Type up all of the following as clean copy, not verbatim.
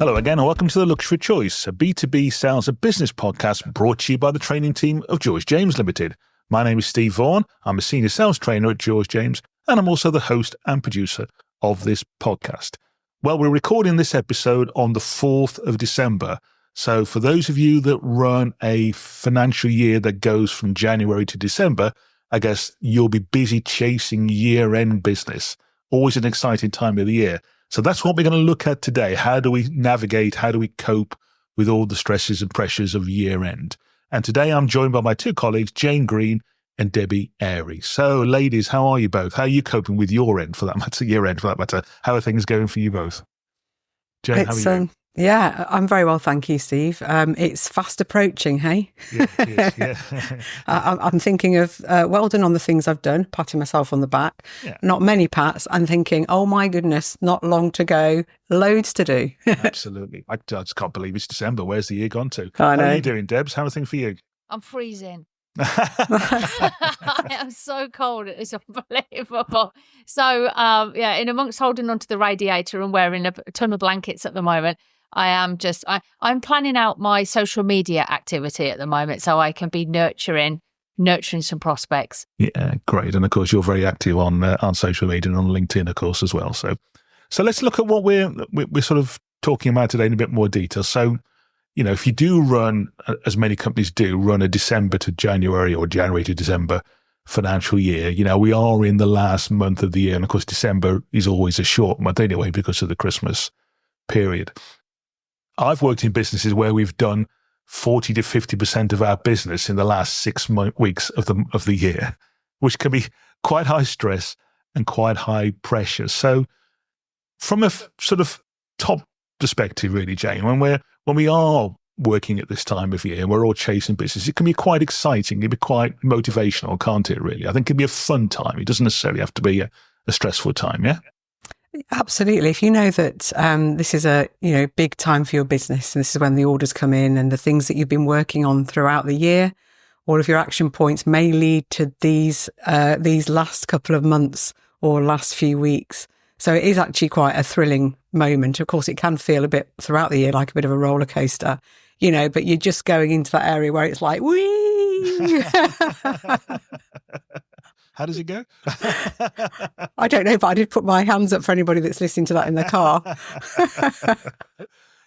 Hello again and welcome to The Luxury Choice, a B2B sales and business podcast brought to you by the training team of George James Limited. My name is Steve Vaughan. I'm a senior sales trainer at George James and I'm also the host and producer of this podcast. Well, we're recording this episode on the 4th of December. So for those of you that run a financial year that goes from January to December, I guess you'll be busy chasing year-end business. Always an exciting time of the year. So that's what we're going to look at today. How do we navigate? How do we cope with all the stresses and pressures of year-end? And today I'm joined by my two colleagues, Jayne Green and Debbie Airey. So ladies, how are you both? How are you coping with your end for that matter, year-end for that matter? How are things going for you both? Jayne, how are you? Yeah, I'm very well, thank you, Steve. It's fast approaching, hey? Yeah, it is, yeah. I'm thinking of, well done on the things I've done, patting myself on the back. Yeah. Not many pats. I'm thinking, oh my goodness, not long to go, loads to do. Absolutely. I just can't believe it's December. Where's the year gone to? I know. How are you doing, Debs? How are things for you? I'm freezing. I am so cold. It's unbelievable. So, in amongst holding onto the radiator and wearing a ton of blankets at the moment, I'm planning out my social media activity at the moment so I can be nurturing some prospects. Yeah, great. And of course, you're very active on social media and on LinkedIn, of course, as well. So let's look at what we're sort of talking about today in a bit more detail. So, you know, if you do run, as many companies do, run a December to January or January to December financial year, you know, we are in the last month of the year. And of course, December is always a short month anyway because of the Christmas period. I've worked in businesses where we've done 40 to 50% of our business in the last 6 weeks of the year, which can be quite high stress and quite high pressure. So from a sort of top perspective, really, Jayne, when we are working at this time of year and we're all chasing business, it can be quite exciting. It can be quite motivational, can't it, really? I think it can be a fun time. It doesn't necessarily have to be a stressful time, yeah? Absolutely. If you know that this is a big time for your business, and this is when the orders come in and the things that you've been working on throughout the year, all of your action points may lead to these last couple of months or last few weeks. So it is actually quite a thrilling moment. Of course, it can feel a bit throughout the year like a bit of a roller coaster, but you're just going into that area where it's like, whee! How does it go? I don't know, but I did put my hands up for anybody that's listening to that in the car.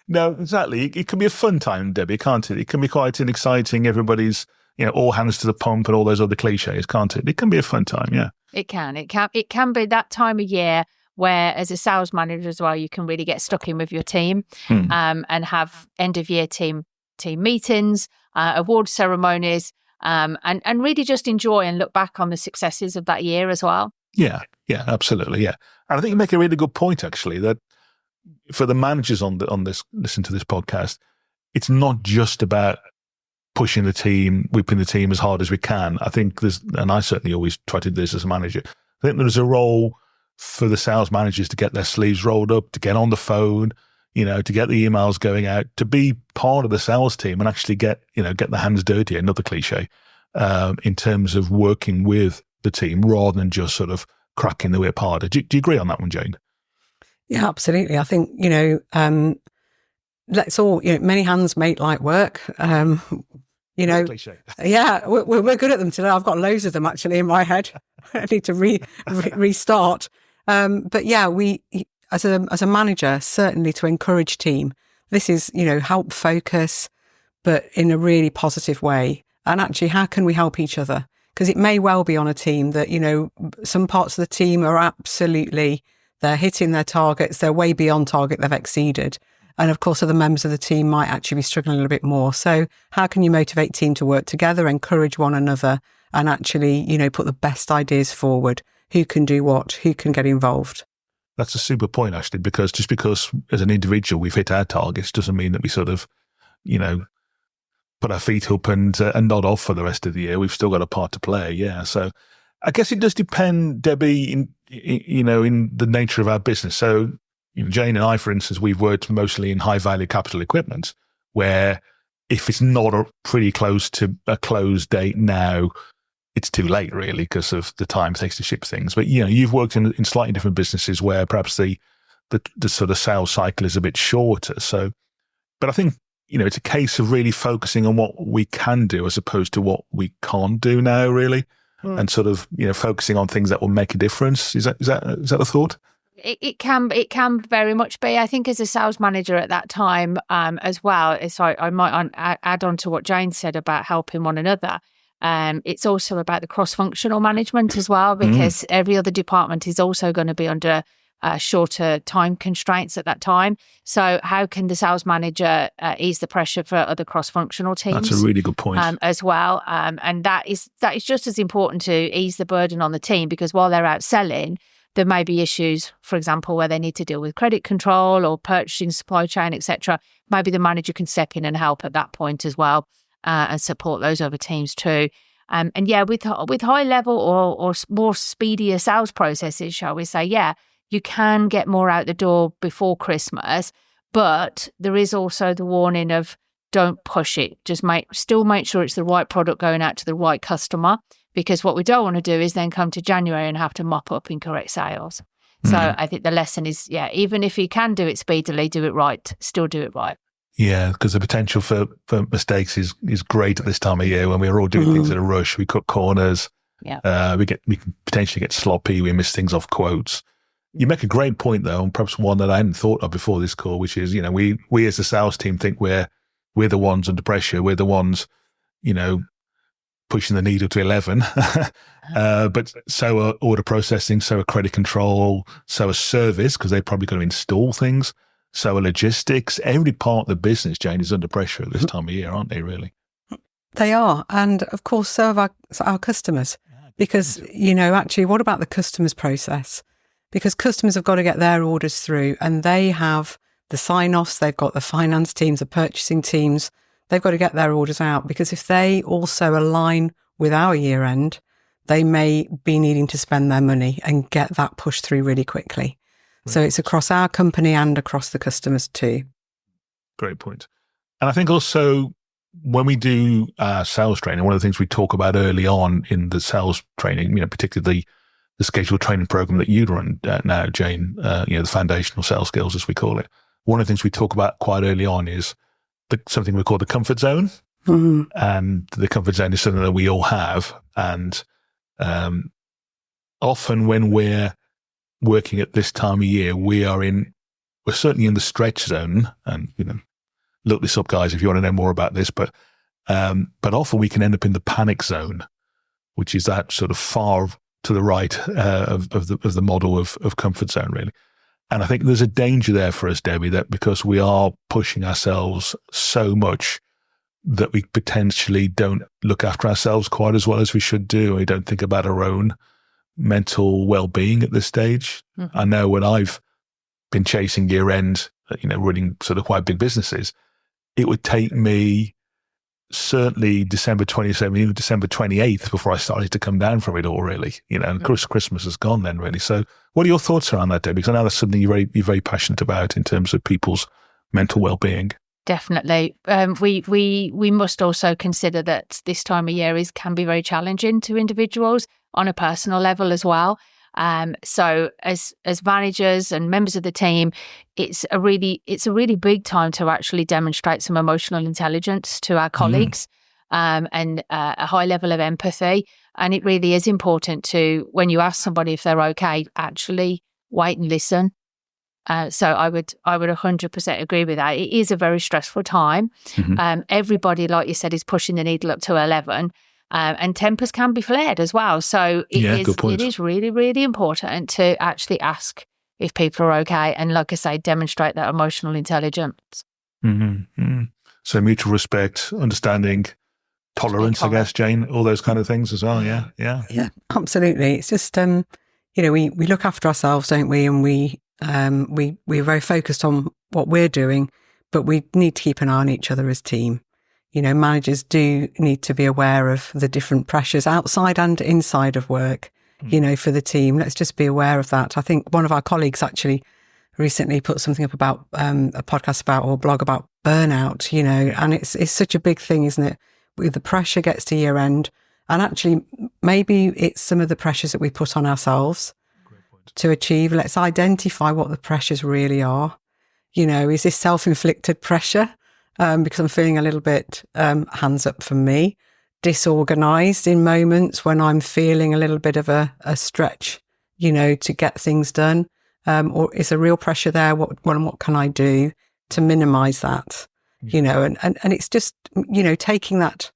No, exactly. It can be a fun time, Debbie, can't it? It can be quite an exciting, everybody's, all hands to the pump and all those other cliches, can't it? It can be a fun time, yeah. It can be that time of year where, as a sales manager as well, you can really get stuck in with your team and have end of year team meetings, award ceremonies. And really just enjoy and look back on the successes of that year as well. Yeah, absolutely, yeah. And I think you make a really good point, actually, that for the managers on this, listen to this podcast, it's not just about pushing the team, whipping the team as hard as we can. I think and I certainly always try to do this as a manager, I think there's a role for the sales managers to get their sleeves rolled up, to get on the phone, to get the emails going out, to be part of the sales team and actually get the hands dirty, another cliche, in terms of working with the team rather than just sort of cracking the whip harder. Do you agree on that one, Jayne? Yeah, absolutely. I think, let's all, many hands make light work. Cliche. Yeah, we're good at them today. I've got loads of them actually in my head. I need to restart. But yeah, we, as a manager, certainly to encourage team, this is, help focus, but in a really positive way. And actually, how can we help each other? Because it may well be on a team that, some parts of the team are absolutely, they're hitting their targets, they're way beyond target, they've exceeded. And of course, other members of the team might actually be struggling a little bit more. So how can you motivate team to work together, encourage one another, and actually, put the best ideas forward? Who can do what? Who can get involved? That's a super point, actually, because just because as an individual we've hit our targets doesn't mean that we sort of, put our feet up and nod off for the rest of the year. We've still got a part to play, yeah. So I guess it does depend, Debbie, in the nature of our business. So Jayne and I, for instance, we've worked mostly in high value capital equipment, where if it's not pretty close to a close date now, it's too late, really, because of the time it takes to ship things. But, you've worked in slightly different businesses where perhaps the the sort of sales cycle is a bit shorter. So, but I think, it's a case of really focusing on what we can do as opposed to what we can't do now, really. And sort of, focusing on things that will make a difference. Is that the thought? It can very much be. I think as a sales manager at that time as well, so I might add on to what Jayne said about helping one another. It's also about the cross-functional management as well, because every other department is also going to be under shorter time constraints at that time. So how can the sales manager ease the pressure for other cross-functional teams? That's a really good point. As well. And that is just as important to ease the burden on the team, because while they're out selling, there may be issues, for example, where they need to deal with credit control or purchasing, supply chain, etc. Maybe the manager can step in and help at that point as well, and support those other teams too. And with high level or more speedier sales processes, shall we say, you can get more out the door before Christmas, but there is also the warning of don't push it. Just still make sure it's the right product going out to the right customer, because what we don't want to do is then come to January and have to mop up incorrect sales. So I think the lesson is, even if you can do it speedily, do it right. Still do it right. Yeah, because the potential for mistakes is great at this time of year when we're all doing things in a rush. We cut corners. Yeah. We can potentially get sloppy. We miss things off quotes. You make a great point though, and perhaps one that I hadn't thought of before this call, which is, we as a sales team think we're the ones under pressure. We're the ones, pushing the needle to 11. But so are order processing, so are credit control, so are service, because they're probably going to install things. So are logistics. Every part of the business, Jayne, is under pressure at this time of year, aren't they, really? They are. And of course, so are our customers. Because, actually, what about the customers' process? Because customers have got to get their orders through, and they have the sign-offs, they've got the finance teams, the purchasing teams, they've got to get their orders out, because if they also align with our year end, they may be needing to spend their money and get that pushed through really quickly. So it's across our company and across the customers too. Great point. And I think also when we do sales training, one of the things we talk about early on in the sales training, particularly the scheduled training program that you run now, Jayne, the foundational sales skills, as we call it. One of the things we talk about quite early on is something we call the comfort zone. And the comfort zone is something that we all have. And often when we're working at this time of year, we're certainly in the stretch zone. And, look this up, guys, if you want to know more about this. But often we can end up in the panic zone, which is that sort of far to the right of the model of comfort zone, really. And I think there's a danger there for us, Debbie, that because we are pushing ourselves so much that we potentially don't look after ourselves quite as well as we should do. We don't think about our own mental well-being at this stage. I know when I've been chasing year end, running sort of quite big businesses, it would take me certainly December 27th, even December 28th before I started to come down from it all, really. And of course, Christmas is gone then, really. So what are your thoughts around that, Debbie? Because I know that's something you're very passionate about in terms of people's mental well-being. Definitely. We must also consider that this time of year can be very challenging to individuals on a personal level as well. So as managers and members of the team, it's a really big time to actually demonstrate some emotional intelligence to our colleagues, and a high level of empathy. And it really is important to, when you ask somebody if they're okay, actually wait and listen. So I would 100% agree with that. It is a very stressful time. Everybody, like you said, is pushing the needle up to 11. And tempers can be flared as well. So it is really, really important to actually ask if people are okay. And like I say, demonstrate that emotional intelligence. So mutual respect, understanding, tolerance, I guess, Jayne, all those kind of things as well. Yeah, absolutely. It's just, we look after ourselves, don't we? And we're very focused on what we're doing, but we need to keep an eye on each other as a team. Managers do need to be aware of the different pressures outside and inside of work, for the team. Let's just be aware of that. I think one of our colleagues actually recently put something up about a podcast about or blog about burnout, and it's such a big thing, isn't it? With the pressure gets to year end, and actually maybe it's some of the pressures that we put on ourselves. to achieve. Let's identify what the pressures really are. Is this self-inflicted pressure? Because I'm feeling a little bit hands up for me, disorganized in moments when I'm feeling a little bit of a stretch, to get things done. Or is there real pressure there? What can I do to minimize that? And it's just, taking that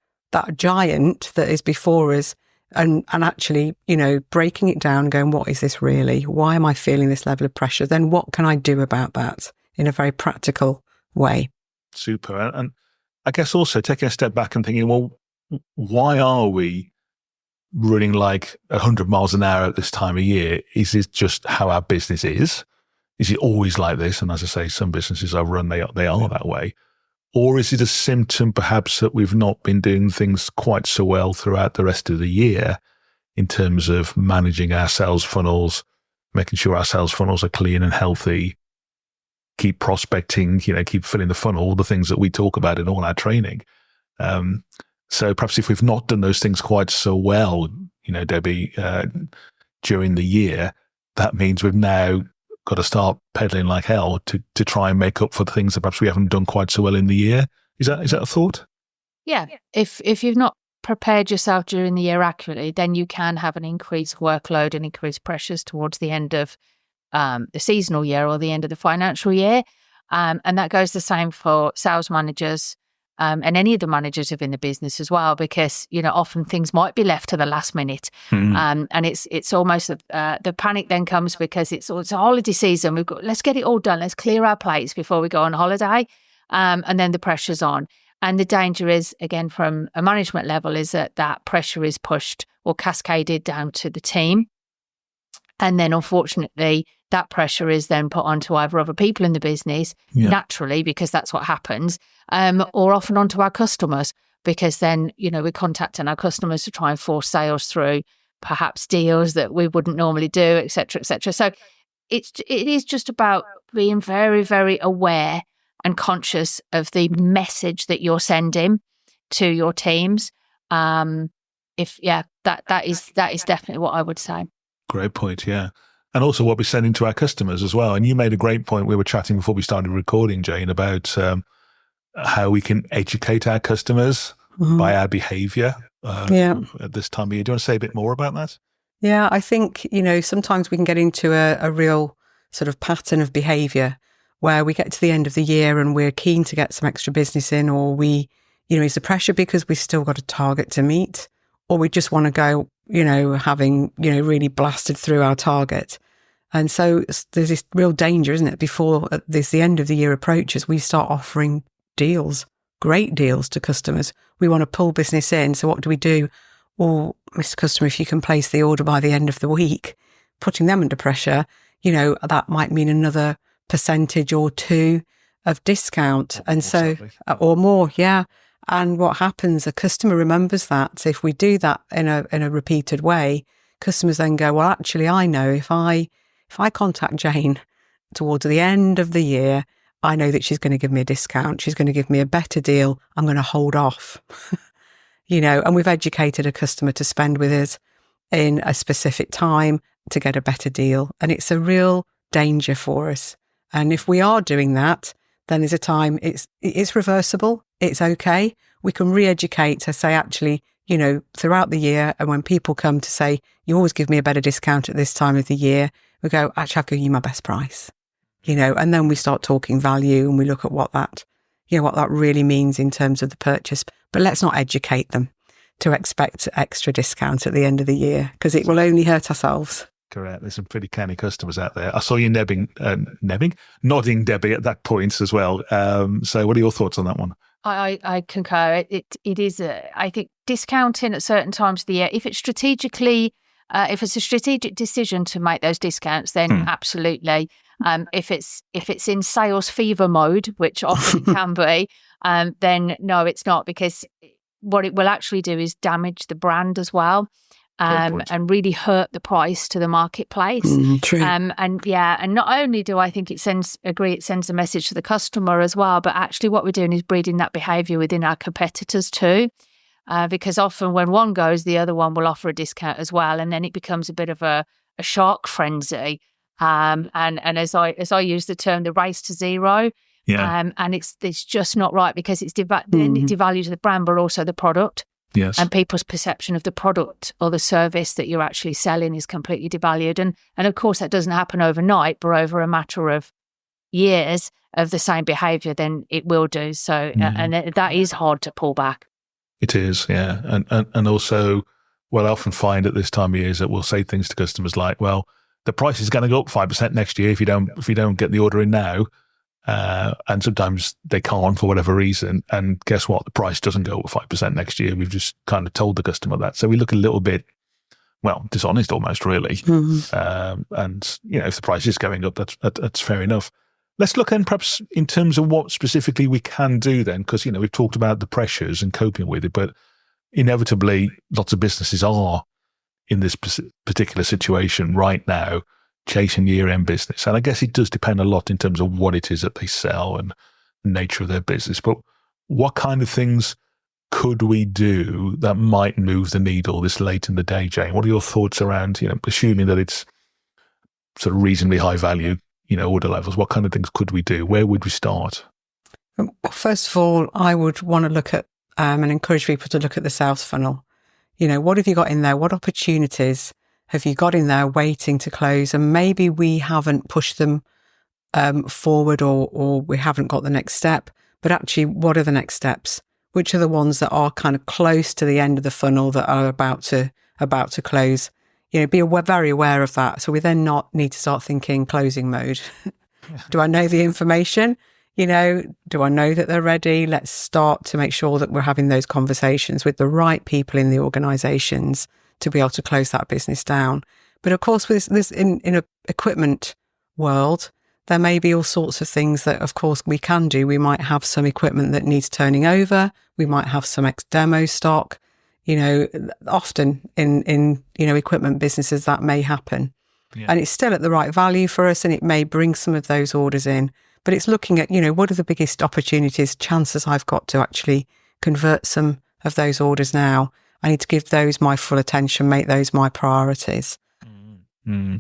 giant that is before us and actually, breaking it down and going, what is this really? Why am I feeling this level of pressure? Then what can I do about that in a very practical way? Super. And I guess also taking a step back and thinking, well, why are we running like 100 miles an hour at this time of year? Is it just how our business is? Is it always like this? And as I say, some businesses I run, they are that way. Or is it a symptom perhaps that we've not been doing things quite so well throughout the rest of the year in terms of managing our sales funnels, making sure our sales funnels are clean and healthy, keep prospecting, keep filling the funnel, all the things that we talk about in all our training. So perhaps if we've not done those things quite so well, Debbie, during the year, that means we've now got to start pedaling like hell to try and make up for the things that perhaps we haven't done quite so well in the year. Is that a thought? Yeah. If you've not prepared yourself during the year accurately, then you can have an increased workload and increased pressures towards the end of the seasonal year or the end of the financial year. And that goes the same for sales managers and any of the managers within the business as well, because, often things might be left to the last minute. And it's almost the panic then comes because it's a holiday season. Let's get it all done. Let's clear our plates before we go on holiday. And then the pressure's on. And the danger is, again, from a management level, is that pressure is pushed or cascaded down to the team. And then, unfortunately, that pressure is then put onto either other people in the business, naturally, because that's what happens, or often onto our customers, because then, we're contacting our customers to try and force sales through, perhaps deals that we wouldn't normally do, et cetera, et cetera. So it is just about being very, very aware and conscious of the message that you're sending to your teams. That is definitely what I would say. Great point, yeah. And also what we're sending to our customers as well. And you made a great point. We were chatting before we started recording, Jayne, about how we can educate our customers by our behaviour at this time of year. Do you want to say a bit more about that? Yeah, I think, sometimes we can get into a real sort of pattern of behaviour where we get to the end of the year and we're keen to get some extra business in, or is the pressure because we've still got a target to meet, or we just want to go, having, really blasted through our target. And so there's this real danger, isn't it? Before the end of the year approaches, we start offering deals, great deals to customers. We want to pull business in. So what do we do? Well, Mr. Customer, if you can place the order by the end of the week, putting them under pressure, that might mean another percentage or two of discount. And so, or more, yeah. And what happens, a customer remembers that. So if we do that in a repeated way, customers then go, well, actually, I know if I contact Jayne towards the end of the year, I know that she's going to give me a discount. She's going to give me a better deal. I'm going to hold off, and we've educated a customer to spend with us in a specific time to get a better deal. And it's a real danger for us. And if we are doing that, then there's a time it's reversible. It's okay. We can re-educate to say, actually, throughout the year, and when people come to say, you always give me a better discount at this time of the year, we go, actually, I'll give you my best price, and then we start talking value and we look at what that really means in terms of the purchase. But let's not educate them to expect extra discount at the end of the year, because it will only hurt ourselves. Correct. There's some pretty canny customers out there. I saw you nodding, Debbie, at that point as well. So what are your thoughts on that one? I concur. It is, I think, discounting at certain times of the year. If it's a strategic decision to make those discounts, then absolutely. If it's in sales fever mode, which often it can be, then no, it's not, because what it will actually do is damage the brand as well. And really hurt the price to the marketplace. True. And not only do I think it sends a message to the customer as well, but actually what we're doing is breeding that behaviour within our competitors too. Because often when one goes, the other one will offer a discount as well, and then it becomes a bit of a a shark frenzy. And as I use the term, the race to zero. Yeah. And it's just not right, because then it devalues the brand, but also the product. Yes. And people's perception of the product or the service that you're actually selling is completely devalued. And of course, that doesn't happen overnight, but over a matter of years of the same behaviour, then it will do. So, and that is hard to pull back. It is, yeah. And also, what I often find at this time of year is that we'll say things to customers like, well, the price is going to go up 5% next year if you don't get the order in now. And sometimes they can't for whatever reason. And guess what? The price doesn't go up 5% next year. We've just kind of told the customer that. So we look a little bit, well, dishonest almost, really. And, if the price is going up, that's fair enough. Let's look then perhaps in terms of what specifically we can do then, because, we've talked about the pressures and coping with it, but inevitably lots of businesses are in this particular situation right now, chasing year-end business. And I guess it does depend a lot in terms of what it is that they sell and the nature of their business. But what kind of things could we do that might move the needle this late in the day, Jayne? What are your thoughts around, assuming that it's sort of reasonably high value, order levels? What kind of things could we do? Where would we start? First of all, I would want to look at and encourage people to look at the sales funnel. What have you got in there? What opportunities have you got in there waiting to close? And maybe we haven't pushed them forward or we haven't got the next step, but actually, what are the next steps? Which are the ones that are kind of close to the end of the funnel that are about to close? Be very aware of that. So we then not need to start thinking closing mode. Do I know the information? Do I know that they're ready? Let's start to make sure that we're having those conversations with the right people in the organisations to be able to close that business down. But of course, with this in an equipment world, there may be all sorts of things that, of course, we can do. We might have some equipment that needs turning over. We might have some demo stock. Often in equipment businesses that may happen, and it's still at the right value for us, and it may bring some of those orders in. But it's looking at, what are the biggest opportunities, chances I've got to actually convert some of those orders now. I need to give those my full attention, make those my priorities.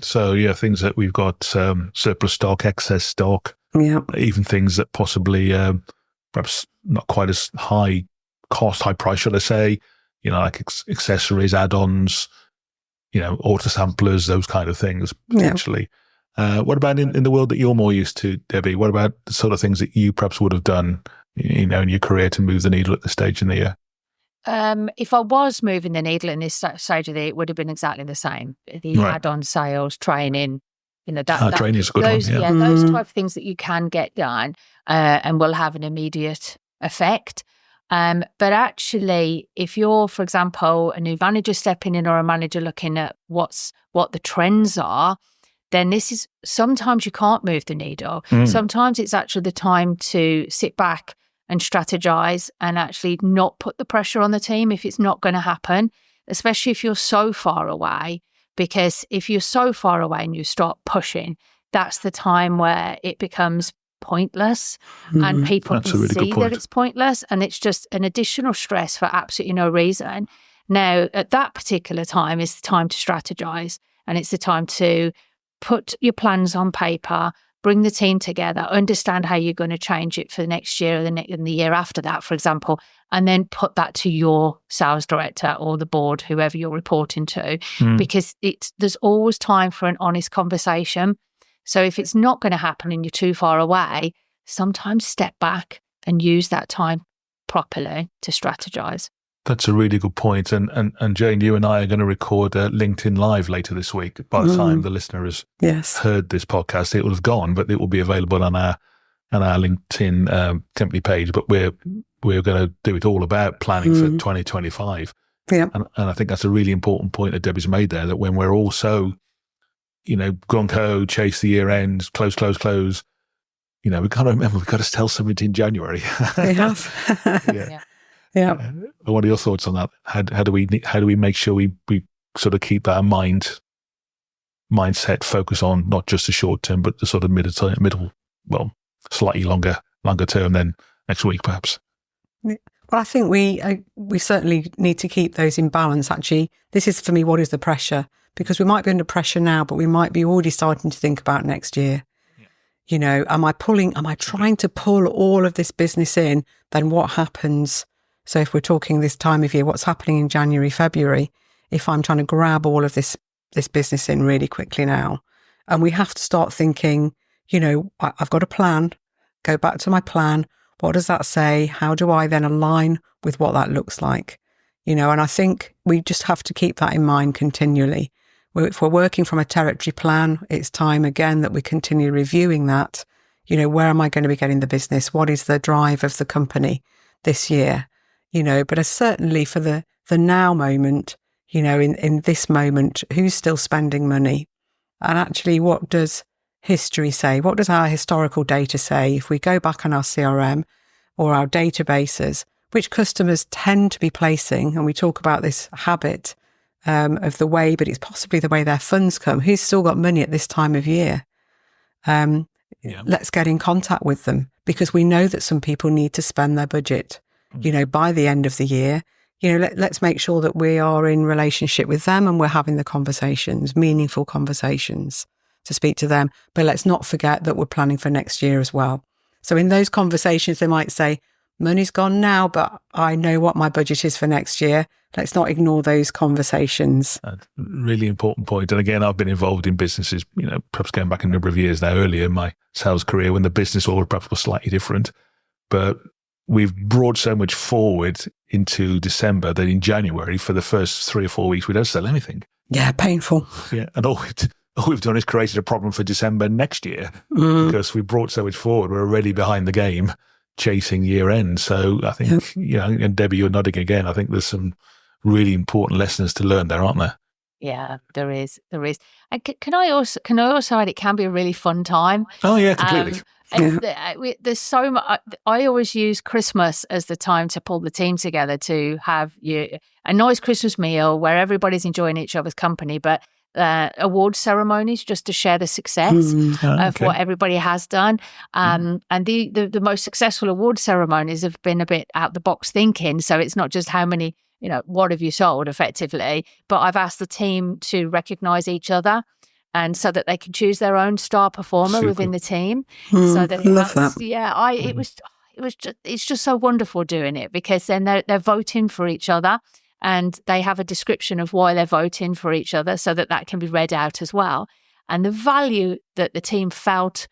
So, things that we've got surplus stock, excess stock, even things that possibly perhaps not quite as high cost, high price, should I say, like accessories, add-ons, auto samplers, those kind of things, potentially. What about in the world that you're more used to, Debbie? What about the sort of things that you perhaps would have done, in your career to move the needle at this stage in the year? If I was moving the needle in this stage of the year, it would have been exactly the same. The add-on sales, training, training is a good those, one. Yeah, those type of things that you can get done and will have an immediate effect. But actually, if you're, for example, a new manager stepping in or a manager looking at what the trends are, then this is, sometimes you can't move the needle. Sometimes it's actually the time to sit back and strategize and actually not put the pressure on the team if it's not going to happen, especially if you're so far away. Because if you're so far away and you start pushing, that's the time where it becomes pointless and people can see that it's pointless, and it's just an additional stress for absolutely no reason. Now, at that particular time is the time to strategize, and it's the time to put your plans on paper, bring the team together, understand how you're going to change it for the next year and the year after that, for example, and then put that to your sales director or the board, whoever you're reporting to, because there's always time for an honest conversation. So if it's not going to happen and you're too far away, sometimes step back and use that time properly to strategize. That's a really good point. And Jayne, you and I are going to record LinkedIn Live later this week. By the time the listener has heard this podcast, it will have gone, but it will be available on our LinkedIn company page. But we're going to do it all about planning for 2025. Yeah. And I think that's a really important point that Debbie's made there, that when we're all so, gung-ho, chase the year end, close, we've got to remember, we've got to sell something in January. We have. Yeah. What are your thoughts on that? How do we make sure we sort of keep that mindset focus on not just the short term, but the sort of middle, well, slightly longer term than next week, perhaps? Well, I think we certainly need to keep those in balance. Actually, this is for me, what is the pressure? because we might be under pressure now, but we might be already starting to think about next year. You know, am I trying to pull all of this business in? Then what happens? So if we're talking this time of year, what's happening in January, February, if I'm trying to grab all of this business in really quickly now? And we have to start thinking, you know, I've got a plan, go back to my plan. What does that say? How do I then align with what that looks like? You know, and I think we just have to keep that in mind continually. If we're working from a territory plan, it's time again that we continue reviewing that. You know, where am I going to be getting the business? What is the drive of the company this year? You know, but certainly for the now moment, you know, in this moment, who's still spending money? And actually, what does history say? What does our historical data say? If we go back on our CRM or our databases, which customers tend to be placing, and we talk about this habit of the way, but it's possibly the way their funds come. Who's still got money at this time of year? Let's get in contact with them, because we know that some people need to spend their budget, you know, by the end of the year. You know, let's make sure that we are in relationship with them and we're having the conversations, meaningful conversations to speak to them. But let's not forget that we're planning for next year as well. So in those conversations, they might say, money's gone now, but I know what my budget is for next year. Let's not ignore those conversations. Really important point. And again, I've been involved in businesses, you know, perhaps going back a number of years now, earlier in my sales career, when the business all perhaps was slightly different. But we've brought so much forward into December that in January, for the first 3 or 4 weeks, we don't sell anything. Yeah, painful. Yeah, and all we've done is created a problem for December next year, because we brought so much forward. We're already behind the game, chasing year end. So I think, you know, and Debbie, you're nodding again. I think there's some really important lessons to learn there, aren't there? Yeah, there is. And can I also add, it can be a really fun time. Oh yeah, completely. There's so much. I always use Christmas as the time to pull the team together to have a nice Christmas meal where everybody's enjoying each other's company, but award ceremonies just to share the success of what everybody has done. And the most successful award ceremonies have been a bit out the box thinking. So it's not just how many, you know, what have you sold effectively, but I've asked the team to recognise each other, and so that they can choose their own star performer within the team. So that it's just so wonderful doing it, because then they're voting for each other, and they have a description of why they're voting for each other, so that can be read out as well. And the value that the team felt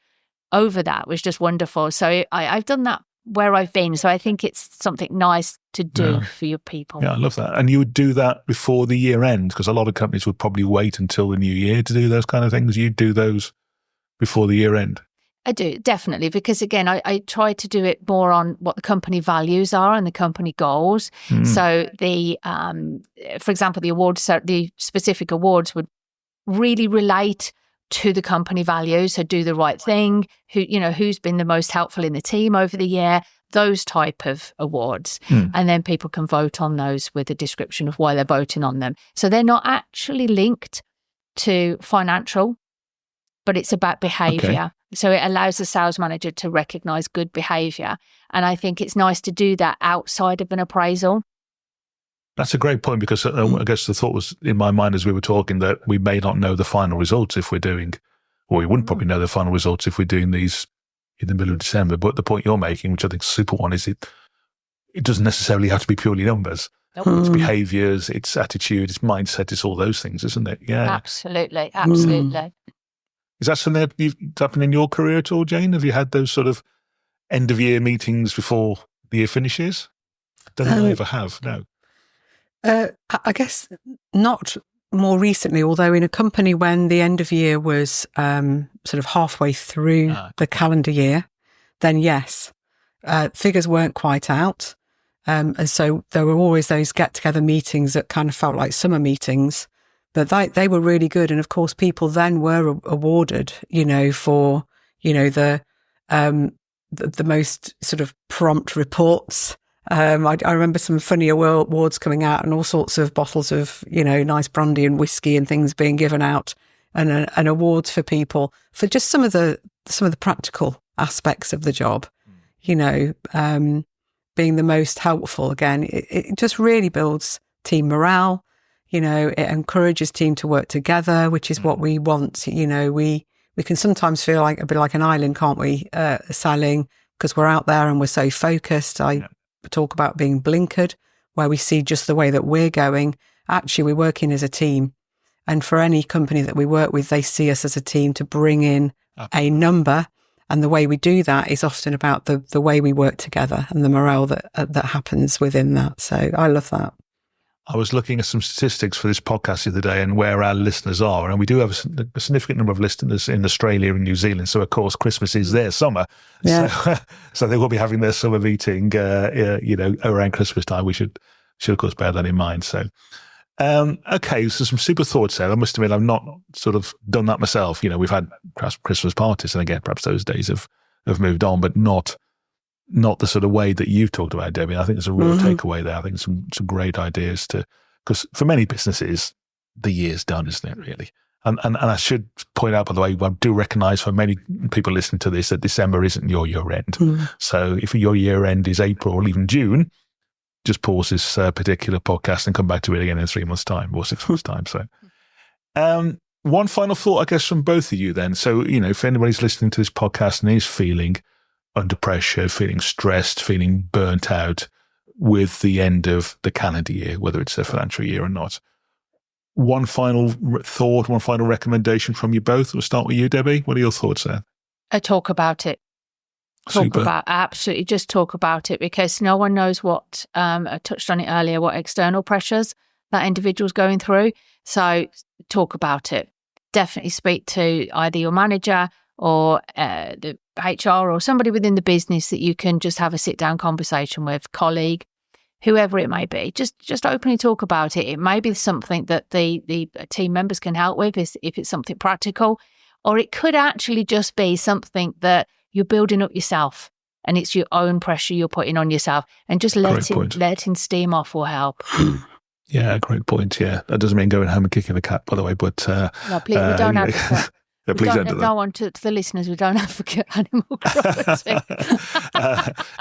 over that was just wonderful. So I've done that where I've been. So I think it's something nice to do for your people. Yeah, I love that. And you would do that before the year end, because a lot of companies would probably wait until the new year to do those kind of things. You do those before the year end. I do, definitely, because again, I try to do it more on what the company values are and the company goals. So for example, the specific awards would really relate to the company values. So do the right thing, who's been the most helpful in the team over the year, those type of awards. And then people can vote on those with a description of why they're voting on them. So they're not actually linked to financial, but it's about behavior. Okay. So it allows the sales manager to recognize good behavior. And I think it's nice to do that outside of an appraisal. That's a great point, because I guess the thought was in my mind as we were talking that we may not know the final results if we're doing, or we wouldn't probably know the final results if we're doing these in the middle of December. But the point you're making, which I think is a super one, is it doesn't necessarily have to be purely numbers. Nope. It's behaviors, it's attitude, it's mindset, it's all those things, isn't it? Yeah. Absolutely. Is that something that you've happened in your career at all, Jayne? Have you had those sort of end of year meetings before the year finishes? Don't think I ever have, no. I guess not more recently, although in a company when the end of year was sort of halfway through the calendar year, then yes, figures weren't quite out. And so there were always those get-together meetings that kind of felt like summer meetings, but they were really good. And of course, people then were awarded, for, the most sort of prompt reports. I remember some funny awards coming out and all sorts of bottles of, nice brandy and whiskey and things being given out, and awards for people for just some of the practical aspects of the job, being the most helpful. Again, it just really builds team morale. It encourages team to work together, which is what we want. We can sometimes feel like a bit like an island, can't we? Selling, because we're out there and we're so focused. I talk about being blinkered, where we see just the way that we're going. Actually, we're working as a team. And for any company that we work with, they see us as a team to bring in a number. And the way we do that is often about the way we work together and the morale that happens within that. So I love that. I was looking at some statistics for this podcast the other day and where our listeners are. And we do have a significant number of listeners in Australia and New Zealand. So, of course, Christmas is their summer. Yeah. So they will be having their summer meeting, around Christmas time. We should, of course, bear that in mind. So, okay, so some super thoughts there. I must admit, I've not sort of done that myself. We've had perhaps Christmas parties, and again, perhaps those days have moved on, but not the sort of way that you've talked about, Debbie. I think there's a real takeaway there. I think some great ideas because for many businesses, the year's done, isn't it, really? And I should point out, by the way, I do recognise for many people listening to this that December isn't your year end. So if your year end is April or even June, just pause this particular podcast and come back to it again in 3 months' time or 6 months' time. So one final thought, I guess, from both of you then. So, if anybody's listening to this podcast and is feeling under pressure, feeling stressed, feeling burnt out with the end of the calendar year, whether it's a financial year or not. One final thought, one final recommendation from you both. We'll start with you, Debbie. What are your thoughts there? Talk about it. Absolutely, just talk about it, because no one knows what, I touched on it earlier, what external pressures that individual's going through. So talk about it. Definitely speak to either your manager or the HR or somebody within the business that you can just have a sit-down conversation with, colleague, whoever it may be. Just openly talk about it. It may be something that the team members can help with if it's something practical, or it could actually just be something that you're building up yourself and it's your own pressure you're putting on yourself, and just letting steam off will help. Yeah, great point. Yeah, that doesn't mean going home and kicking the cat, by the way, but no, please, we don't advocate. Yeah, please don't do that. No one to the listeners, we don't advocate animal cruelty.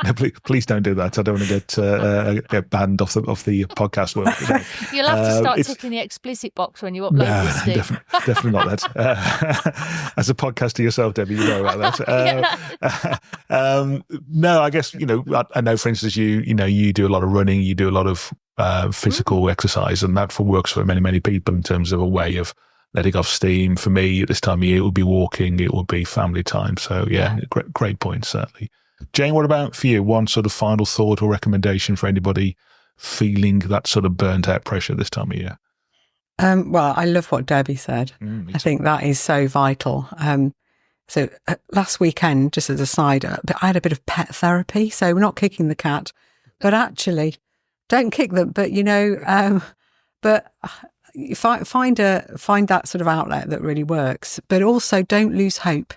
No, please don't do that. I don't want to get banned off the podcast world. You'll have to start ticking the explicit box when you upload this, Steve. Definitely not that. As a podcaster yourself, Debbie, you know about that. No, I guess, I know, for instance, you do a lot of running, you do a lot of physical exercise, and that works for many, many people in terms of a way of letting off steam. For me, at this time of year, it would be walking, it would be family time. So, yeah. Great point, certainly. Jayne, what about for you? One sort of final thought or recommendation for anybody feeling that sort of burnt out pressure this time of year? Well, I love what Debbie said. I think that is so vital. So last weekend, just as a side, I had a bit of pet therapy. So we're not kicking the cat, but actually, don't kick them. But but find that sort of outlet that really works. But also, don't lose hope.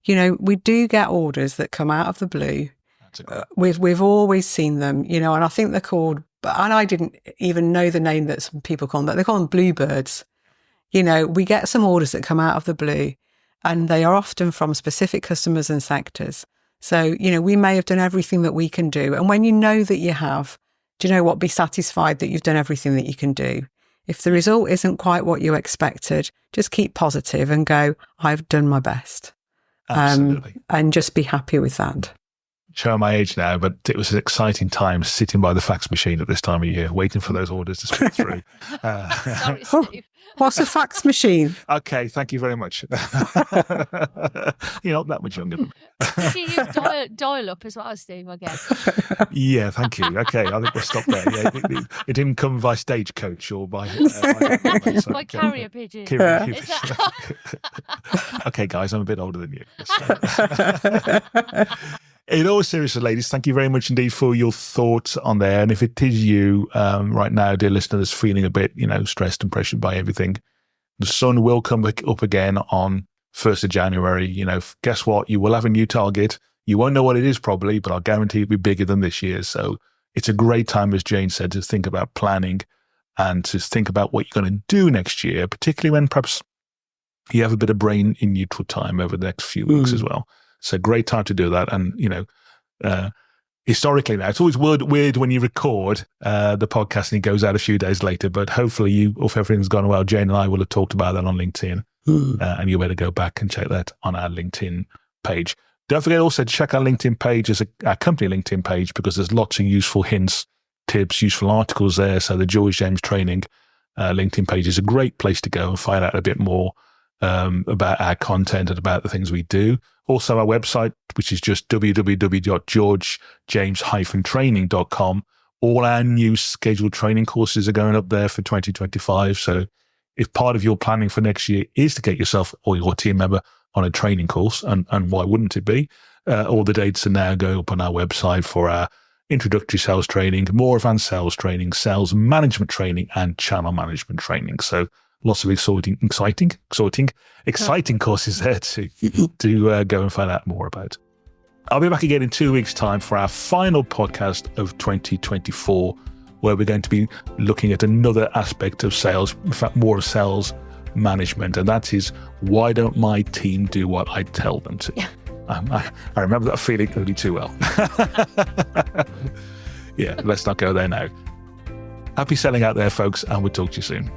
We do get orders that come out of the blue. We've always seen them. And I think they're called. And I didn't even know the name that some people call them, but they call them bluebirds. We get some orders that come out of the blue, and they are often from specific customers and sectors. So, we may have done everything that we can do. And when you know that you have, do you know what? Be satisfied that you've done everything that you can do. If the result isn't quite what you expected, just keep positive and go, I've done my best. Absolutely. And just be happy with that. Showing my age now, but it was an exciting time sitting by the fax machine at this time of year, waiting for those orders to speak through. Sorry, Steve. What's a fax machine? Okay, thank you very much. You're not that much younger than me. Do you use dial up as well, Steve, I guess? Yeah, thank you. Okay, I think we'll stop there. Yeah, it didn't come by stagecoach or by carrier pigeon. Okay, guys, I'm a bit older than you. In all seriousness, ladies, thank you very much indeed for your thoughts on there. And if it is you right now, dear listeners, feeling a bit, stressed and pressured by everything, the sun will come up again on 1st of January. Guess what? You will have a new target. You won't know what it is probably, but I'll guarantee it'll be bigger than this year. So it's a great time, as Jayne said, to think about planning and to think about what you're going to do next year, particularly when perhaps you have a bit of brain in neutral time over the next few weeks as well. It's a great time to do that. And, historically now. It's always weird when you record the podcast and it goes out a few days later, but hopefully if everything's gone well, Jayne and I will have talked about that on LinkedIn. And you'll better go back and check that on our LinkedIn page. Don't forget also to check our LinkedIn page as our company LinkedIn page, because there's lots of useful hints, tips, useful articles there. So the George James Training LinkedIn page is a great place to go and find out a bit more about our content and about the things we do. Also our website, which is just www.georgejames-training.com. All our new scheduled training courses are going up there for 2025. So if part of your planning for next year is to get yourself or your team member on a training course, and why wouldn't it be? All the dates are now going up on our website for our introductory sales training, more advanced sales training, sales management training, and channel management training. So lots of exciting courses there to go and find out more about. I'll be back again in 2 weeks' time for our final podcast of 2024, where we're going to be looking at another aspect of sales, in fact, more of sales management, and that is, why don't my team do what I tell them to? Yeah. I remember that feeling only too well. Yeah, let's not go there now. Happy selling out there, folks, and we'll talk to you soon.